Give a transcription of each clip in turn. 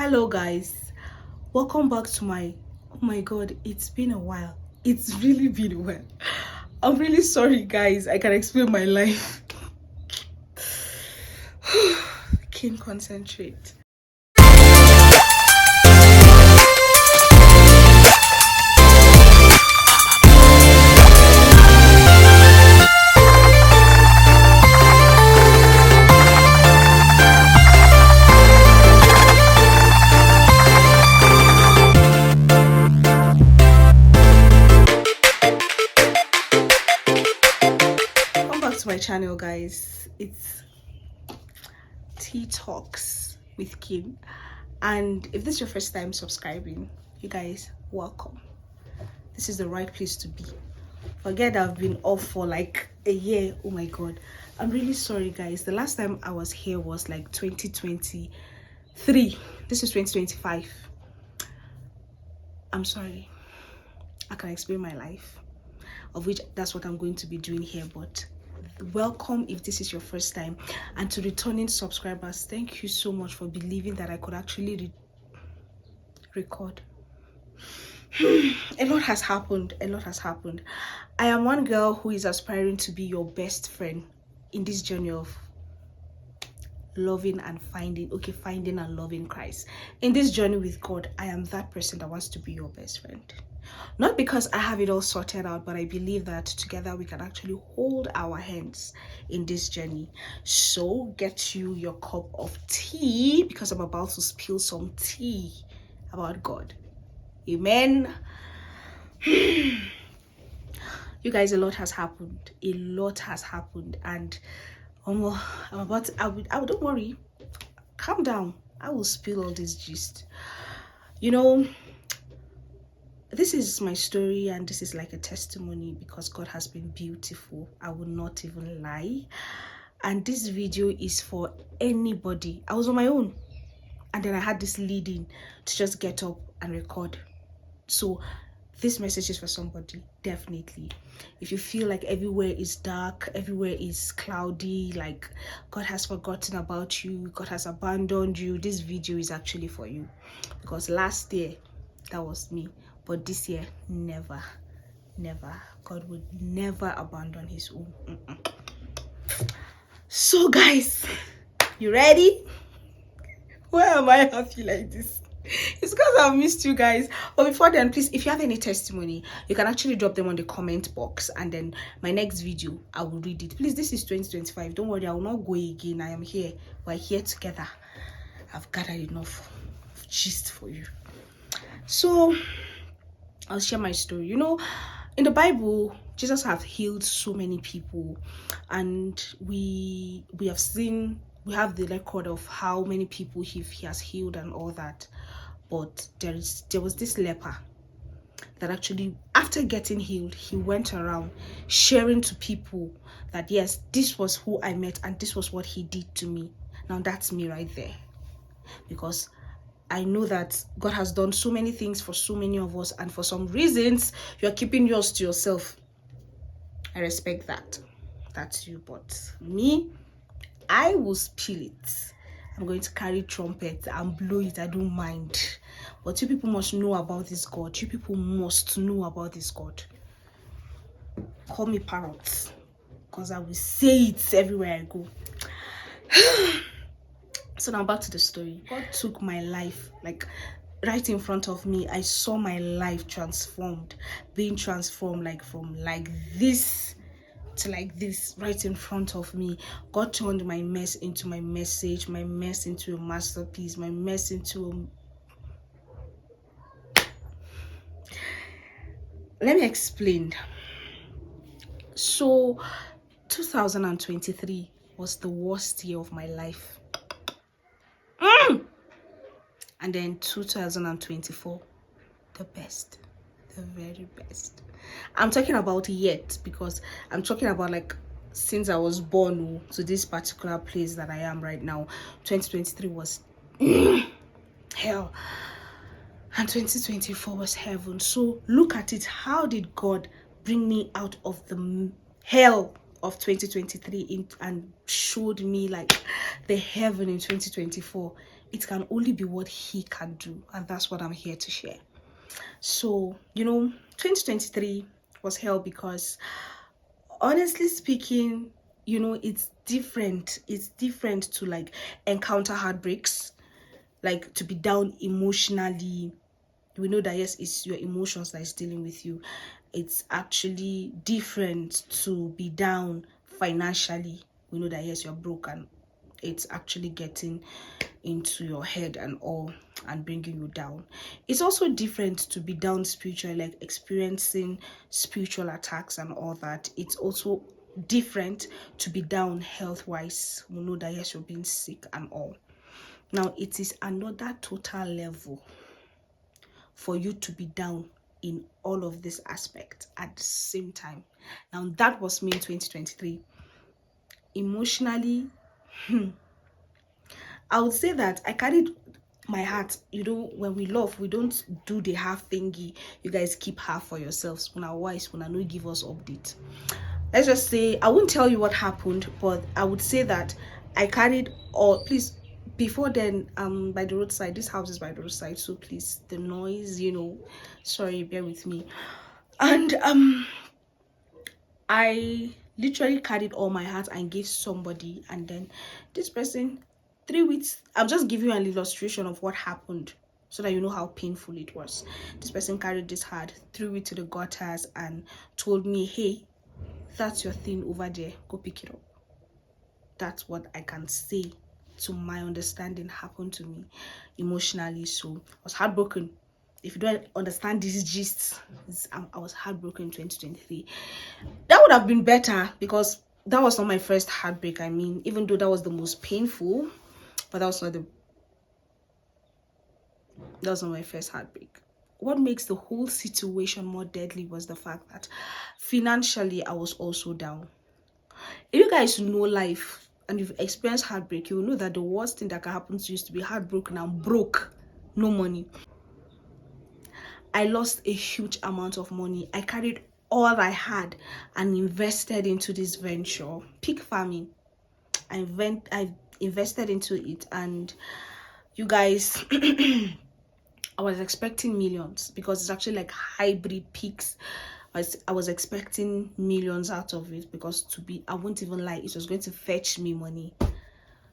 Hello guys, welcome back to my oh my god, it's been a while. It's really been a while. I'm really sorry guys, I can explain my life. Can't concentrate. Welcome back to my channel guys. It's Tea Talks with Kim, and if this is your first time subscribing, you guys, welcome. This is the right place to be. Forget I've been off for like a year. Oh my god, I'm really sorry guys. The last time I was here was like 2023. This is 2025. I'm sorry. I can explain my life, of which that's what I'm going to be doing here. But welcome if this is your first time, and to returning subscribers, thank you so much for believing that I could actually record. A lot has happened. I am one girl who is aspiring to be your best friend in this journey of loving and finding and loving Christ. In this journey with God, I am that person that wants to be your best friend. Not because I have it all sorted out, but I believe that together we can actually hold our hands in this journey. So get you your cup of tea, because I'm about to spill some tea about God. Amen. You guys, a lot has happened, and don't worry, calm down, I will spill all this gist. You know, this is my story, and this is like a testimony, because God has been beautiful. I will not even lie. And this video is for anybody. I was on my own, and then I had this leading to just get up and record. So this message is for somebody, definitely. If you feel like everywhere is dark, everywhere is cloudy, like God has forgotten about you, God has abandoned you, this video is actually for you. Because last year, that was me. But this year, never. God would never abandon his own. So guys, you ready? Why am I happy like this? It's because I've missed you guys. But before then, please, if you have any testimony, you can actually drop them on the comment box, and then my next video, I will read it. Please, this is 2025. Don't worry, I will not go again. I am here. We're here together. I've gathered enough gist for you. So I'll share my story. You know, in the Bible, Jesus has healed so many people, and we have the record of how many people he has healed and all that. But there was this leper that actually, after getting healed, he went around sharing to people that yes, this was who I met and this was what he did to me. Now that's me right there, because I know that God has done so many things for so many of us, and for some reasons you're keeping yours to yourself. I respect that. That's you. But me, I will spill it. I'm going to carry trumpet and blow it. I don't mind. But you people must know about this God. You people must know about this God. Call me parrot, because I will say it everywhere I go. So now back to the story. God took my life, like right in front of me. I saw my life being transformed, like from like this to like this, right in front of me. God turned my mess into my message, my mess into a masterpiece, my mess into let me explain. So 2023 was the worst year of my life. And then 2024, the best, the very best. I'm talking about yet, because I'm talking about like since I was born to this particular place that I am right now. 2023 was hell, and 2024 was heaven. So look at it. How did God bring me out of the hell of 2023 and showed me like the heaven in 2024? it can only be what he can do, and that's what I'm here to share. So 2023 was hell because, honestly speaking, it's different to like encounter heartbreaks, like to be down emotionally. We know that yes, it's your emotions that is dealing with you. It's actually different to be down financially. We know that yes, you're broken. It's actually getting into your head and all and bringing you down. It's also different to be down spiritually, like experiencing spiritual attacks and all that. It's also different to be down health wise. We know that yes, you're being sick and all. Now it is another total level for you to be down in all of this aspect at the same time. Now that was me in 2023. Emotionally, I would say that I carried my heart. When we love, we don't do the half thingy. You guys keep half for yourselves. When I wise, when I know, give us update. Let's just say, I won't tell you what happened, but I would say that I carried all. Please, before then, by the roadside, this house is by the roadside, so please, the noise, sorry, bear with me. And I literally carried all my heart and gave somebody, and then this person, 3 weeks, I'm just giving you an illustration of what happened so that you know how painful it was. This person carried this heart, threw it to the gutters, and told me, hey, that's your thing over there, go pick it up. That's what I can say, to my understanding, happened to me emotionally. So I was heartbroken. If you don't understand this gist, I was heartbroken in 2023. That would have been better because that was not my first heartbreak. I mean, even though that was the most painful, but that was not my first heartbreak. What makes the whole situation more deadly was the fact that financially I was also down. If you guys know life and you've experienced heartbreak, you will know that the worst thing that can happen to you is to be heartbroken and broke, no money. I lost a huge amount of money. I carried all I had and invested into this venture, pig farming. I invested into it, and you guys, I was expecting millions because it's actually like hybrid pigs. I was expecting millions out of it because I won't even lie, it was going to fetch me money.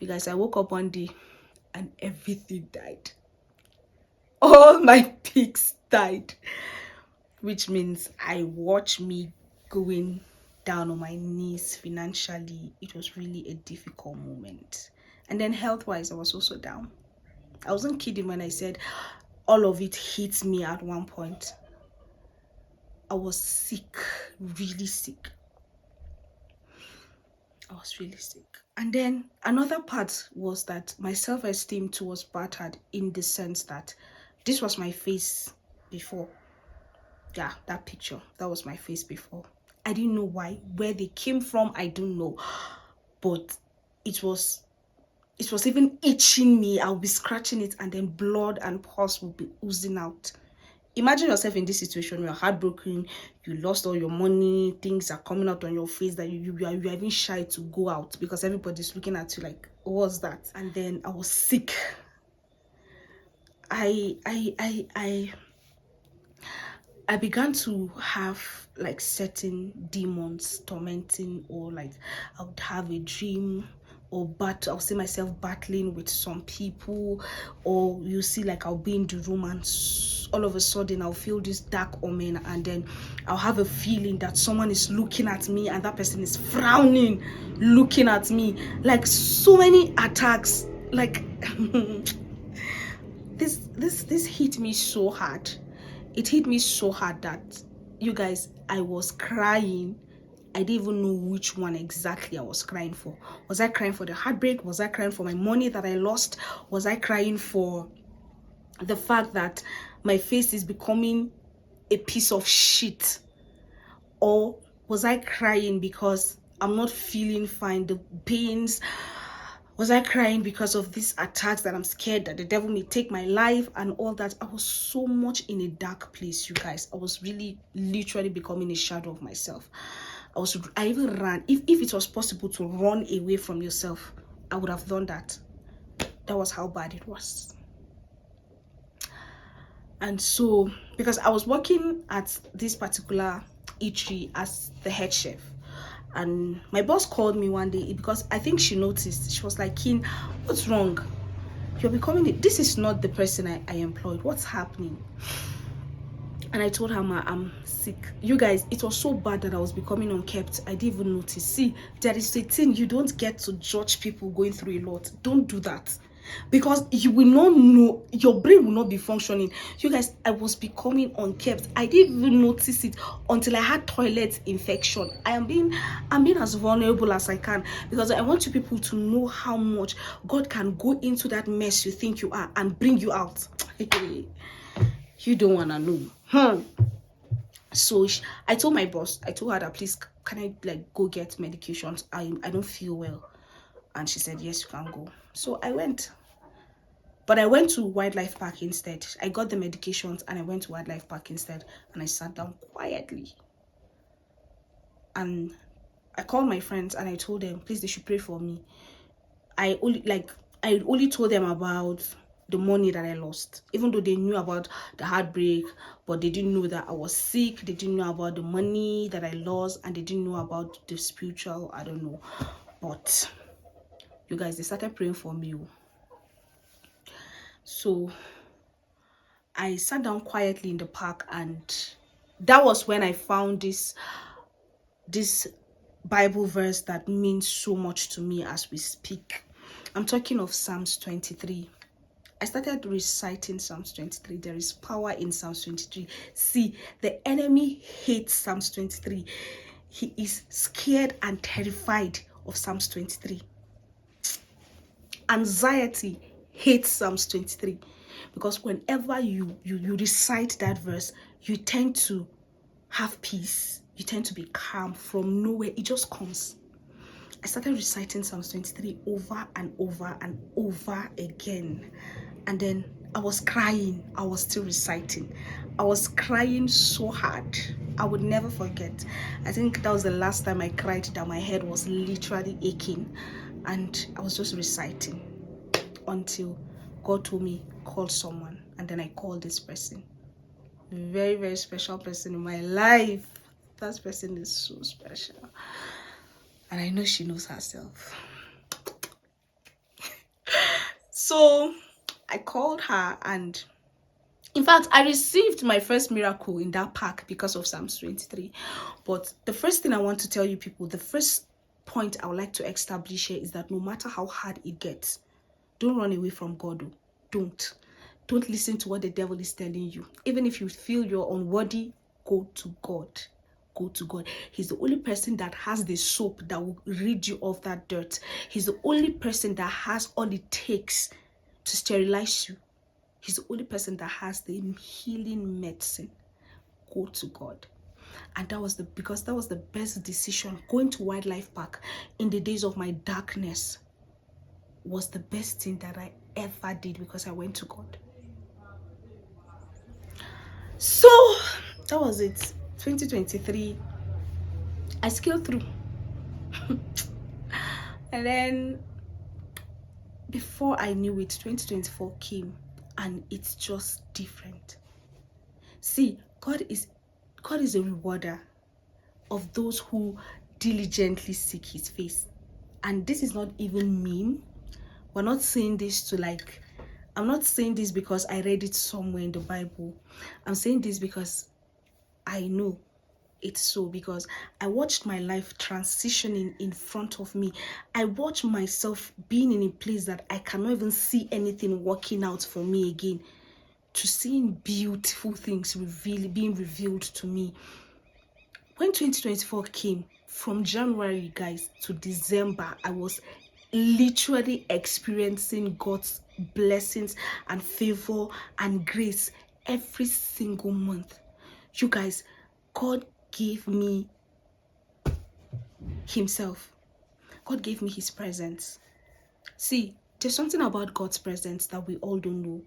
You guys, I woke up one day and everything died. All my pigs died, which means I watched me going down on my knees financially. It was really a difficult moment. And then health-wise, I was also down. I wasn't kidding when I said all of it hit me at one point. I was sick, really sick. I was really sick. And then another part was that my self-esteem too was battered, in the sense that this was my face before. Yeah, that picture, that was my face before. I didn't know why. Where they came from, I don't know. But it was even itching me. I'll be scratching it, and then blood and pus will be oozing out. Imagine yourself in this situation. You're heartbroken, you lost all your money, things are coming out on your face that you are even shy to go out because everybody's looking at you like, what's that? And then I was sick. I began to have like certain demons tormenting, or like I would have a dream, or I'll see myself battling with some people, or you see like I'll be in the room and all of a sudden I'll feel this dark omen, and then I'll have a feeling that someone is looking at me and that person is frowning, looking at me. Like so many attacks, like this hit me so hard. It hit me so hard that, you guys, I was crying. I didn't even know which one exactly I was crying for. Was I crying for the heartbreak? Was I crying for my money that I lost? Was I crying for the fact that my face is becoming a piece of shit? Or was I crying because I'm not feeling fine, the pains? Was I crying because of these attacks that I'm scared that the devil may take my life and all that? I was so much in a dark place, you guys. I was really literally becoming a shadow of myself. I even ran. If it was possible to run away from yourself, I would have done that. That was how bad it was. And so, because I was working at this particular eatery as the head chef, and my boss called me one day because I think she noticed. She was like, Keen, what's wrong? You're becoming, this is not the person I employed. What's happening? And I told her, Ma, I'm sick. You guys, it was so bad that I was becoming unkept. I didn't even notice. See, there is a thing, you don't get to judge people going through a lot. Don't do that. Because you will not know, your brain will not be functioning. You guys, I was becoming unkept. I didn't even notice it until I had toilet infection. I'm being as vulnerable as I can, because I want you people to know how much God can go into that mess you think you are and bring you out. You don't want to know. So I told my boss, I told her that, please, can I like go get medications? I don't feel well. And she said, yes, you can go. So I went. But I went to Wildlife Park instead. I got the medications and I went to Wildlife Park instead. And I sat down quietly. And I called my friends and I told them, please, they should pray for me. I only told them about the money that I lost, even though they knew about the heartbreak, but they didn't know that I was sick. They didn't know about the money that I lost, and they didn't know about the spiritual, I don't know. But you guys, they started praying for me. So I sat down quietly in the park, and that was when I found this Bible verse that means so much to me as we speak. I'm talking of Psalms 23. I started reciting Psalms 23. There is power in Psalms 23. See, the enemy hates Psalms 23. He is scared and terrified of Psalms 23. Anxiety hates Psalms 23, because whenever you recite that verse, you tend to have peace. You tend to be calm from nowhere. It just comes. I started reciting Psalms 23 over and over and over again. And then I was crying. I was still reciting. I was crying so hard. I would never forget. I think that was the last time I cried, that my head was literally aching. And I was just reciting until God told me, call someone. And then I called this person. Very, very special person in my life. That person is so special. And I know she knows herself. So I called her, and in fact, I received my first miracle in that park because of Psalms 23. But the first thing I want to tell you people, the first point I would like to establish here is that no matter how hard it gets, don't run away from God. Don't listen to what the devil is telling you. Even if you feel you're unworthy, go to God. Go to God. He's the only person that has the soap that will rid you of that dirt. He's the only person that has all it takes to sterilize you. He's the only person that has the healing medicine. Go to God. And because that was the best decision. Going to Wildlife Park in the days of my darkness was the best thing that I ever did, because I went to God. So that was it. 2023, I scaled through. And then before I knew it, 2024 came, and it's just different. See, God is a rewarder of those who diligently seek his face. And this is not even mean. We're not saying this to like, I'm not saying this because I read it somewhere in the Bible. I'm saying this because I know it's so, because I watched my life transitioning in front of me. I watched myself being in a place that I cannot even see anything working out for me again, to seeing beautiful things being revealed to me. When 2024 came, from January, guys, to December, I was literally experiencing God's blessings and favor and grace every single month. You guys, God gave me himself. God gave me his presence. See, there's something about God's presence that we all don't know.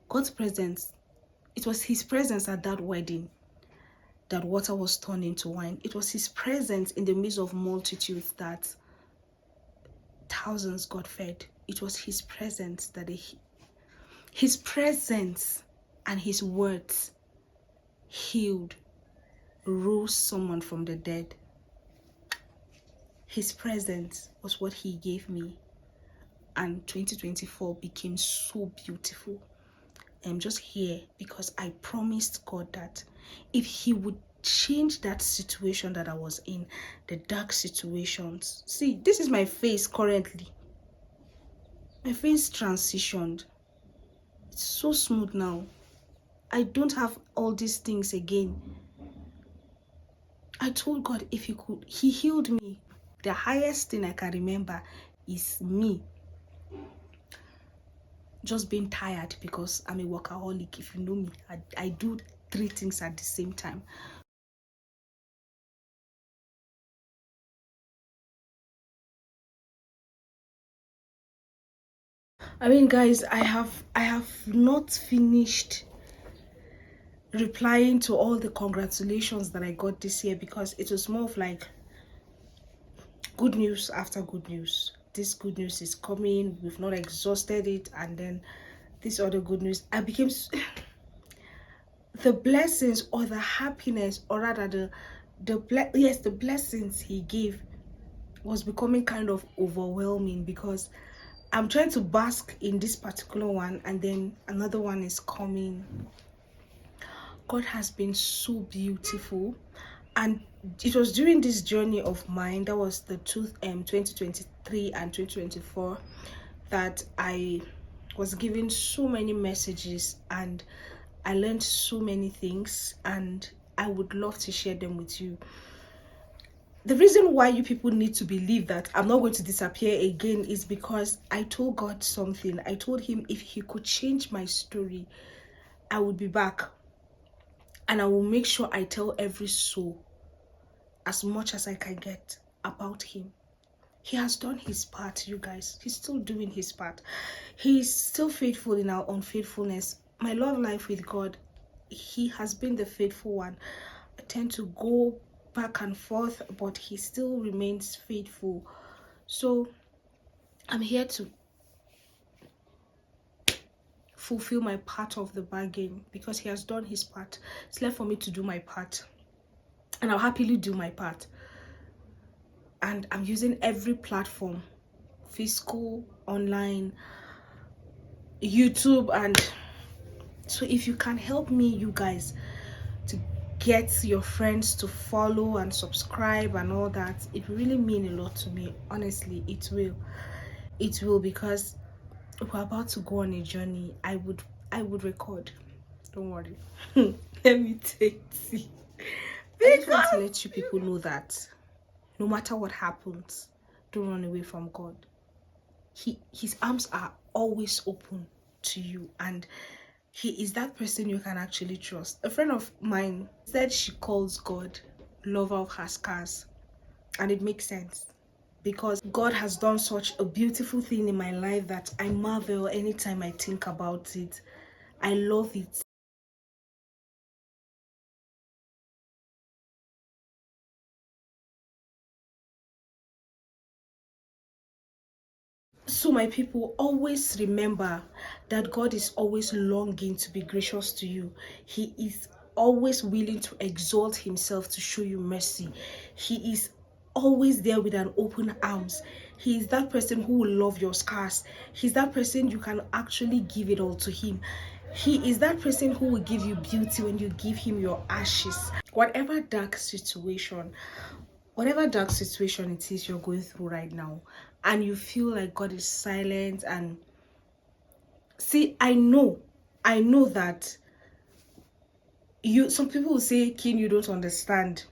God's presence, it was his presence at that wedding that water was turned into wine. It was his presence in the midst of multitudes that thousands got fed. it was his presence that his presence and his words healed, rose someone from the dead. His presence was what he gave me, and 2024 became so beautiful. I'm just here because I promised God that if he would change that situation that I was in, the dark situations. See, this is my face currently. My face transitioned. It's so smooth now. I don't have all these things again. I told God if he could, he healed me. The highest thing I can remember is me just being tired, because I'm a workaholic. If you know me, I do 3 things at the same time. I mean, guys, I have not finished replying to all the congratulations that I got this year, because it was more of like good news after good news. This good news is coming, we've not exhausted it, and then this other good news. I became the blessings or the happiness, or rather the blessings he gave was becoming kind of overwhelming, because I'm trying to bask in this particular one and then another one is coming. God has been so beautiful, and it was during this journey of mine, that was the 2023 and 2024, that I was given so many messages and I learned so many things, and I would love to share them with you. The reason why you people need to believe that I'm not going to disappear again is because I told God something. I told him if he could change my story, I would be back, and I will make sure I tell every soul as much as I can get about him. He has done his part, you guys. He's still doing his part. He's still faithful in our unfaithfulness. My love life with God, he has been the faithful one. I tend to go back and forth, but he still remains faithful. So I'm here to fulfill my part of the bargain, because he has done his part. It's left for me to do my part, and I'll happily do my part. And I'm using every platform, physical, online, YouTube, and so if you can help me, you guys, to get your friends to follow and subscribe and all that, it really mean a lot to me. Honestly, it will, because we're about to go on a journey. I would record, don't worry. Let me take it. I just want to let you people know that no matter what happens, don't run away from God. His arms are always open to you, and he is that person you can actually trust. A friend of mine said she calls God lover of her scars, and it makes sense, because God has done such a beautiful thing in my life that I marvel anytime I think about it. I love it. So my people, always remember that God is always longing to be gracious to you. He is always willing to exalt himself to show you mercy. He is always there with an open arms. He is that person who will love your scars. He's that person you can actually give it all to him. He is that person who will give you beauty when you give him your ashes. Whatever dark situation it is you're going through right now, and you feel like God is silent, and see, I know that some people will say, King, you don't understand.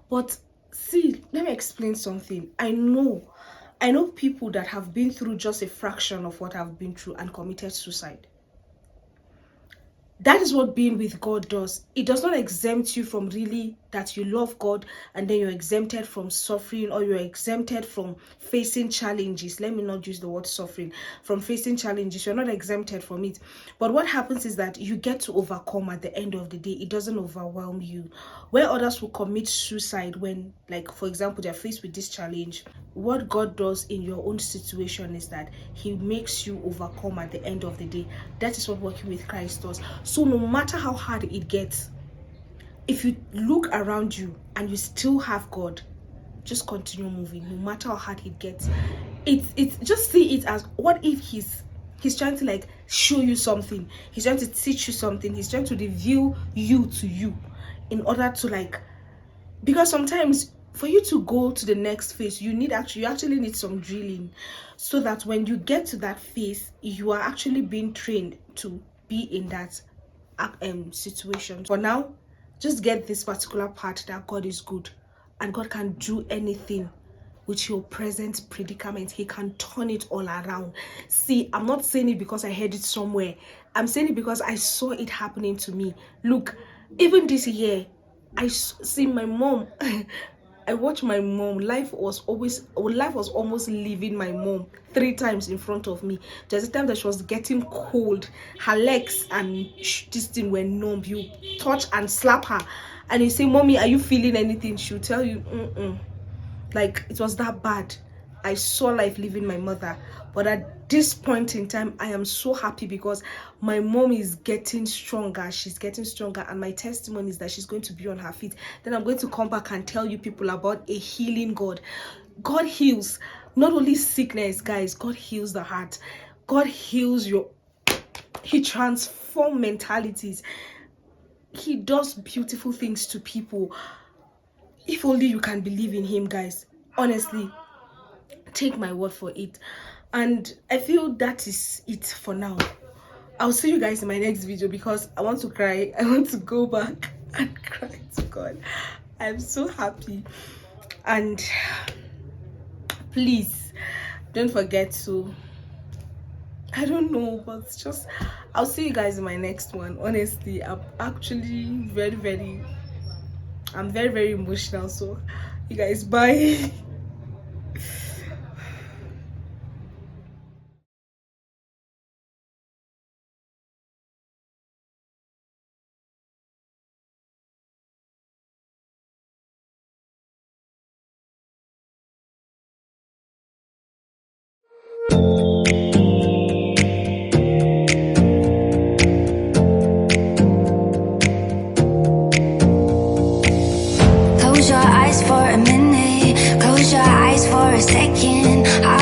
But see, let me explain something. I know people that have been through just a fraction of what I've been through and committed suicide. That is what being with God does. It does not exempt you from really that you love God and then you're exempted from suffering, or you're exempted from facing challenges. Let me not use the word suffering. From facing challenges, you're not exempted from it. But what happens is that you get to overcome at the end of the day. It doesn't overwhelm you. Where others will commit suicide when, like, for example, they're faced with this challenge, what God does in your own situation is that he makes you overcome at the end of the day. That is what working with Christ does. So no matter how hard it gets, if you look around you and you still have God, just continue moving no matter how hard it gets. It's just see it as, what if he's trying to like show you something, he's trying to teach you something, he's trying to reveal you to you, in order to like, because sometimes for you to go to the next phase, you actually need some drilling, so that when you get to that phase, you are actually being trained to be in that situation. For now, just get this particular part, that God is good and God can do anything with your present predicament. He can turn it all around. See, I'm not saying it because I heard it somewhere. I'm saying it because I saw it happening to me. Look, even this year, see my mom. I watched my mom. Life was almost leaving my mom 3 times in front of me. There's a time that she was getting cold. Her legs and this thing were numb. You touch and slap her, and you say, "Mommy, are you feeling anything?" She'll tell you, "Mm-mm." Like, it was that bad. I saw life leaving my mother. But at this point in time, I am so happy because my mom is getting stronger. She's getting stronger, and my testimony is that she's going to be on her feet. Then I'm going to come back and tell you people about a healing God. God heals not only sickness, guys. God heals the heart. God heals he transforms mentalities. He does beautiful things to people. If only you can believe in him, guys. Honestly, take my word for it. And I feel that is it for now. I'll see you guys in my next video because I want to cry. I want to go back and cry to God. I'm so happy. And please don't forget to, I don't know, but just, I'll see you guys in my next one. Honestly, I'm actually I'm very, very emotional. So you guys, bye.